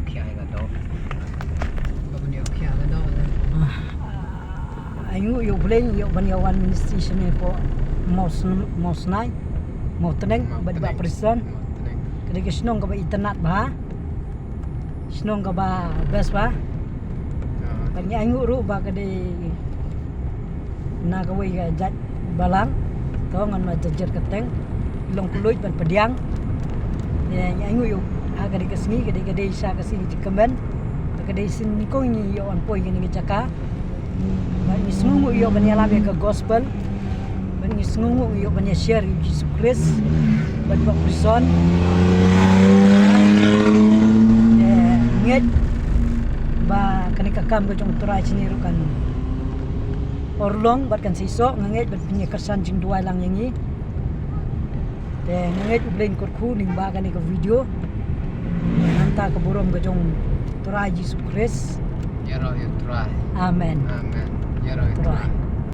kia ga do ko ban yo kia ga do Ayu yo bleng yo banyawan ministry sini po mos nai mau teneng ba prison kede ke snong ka ba internet ba snong ka ba best ba bagi ayu ru ba kede na ka wei ga jat balang to ngan ma jajer keteng long kuluj ban pediang ya ayu yo aga de kesni kede isa ke sini kemen kede sin ko ni yo an poi ni caka bani sungu yo bani alabe ke gospel bani sungu yo bani share Jesus Christ bani ba prison nget ba kani kakam ke jong turai sini rukan orlong bat kan siso nget bat punya kesan jing dua lang yang ni nget ublen kurku ning ba kani ke video nanta ke borom ke jong turai Jesus Christ ya ro yo try amen ya ro yo try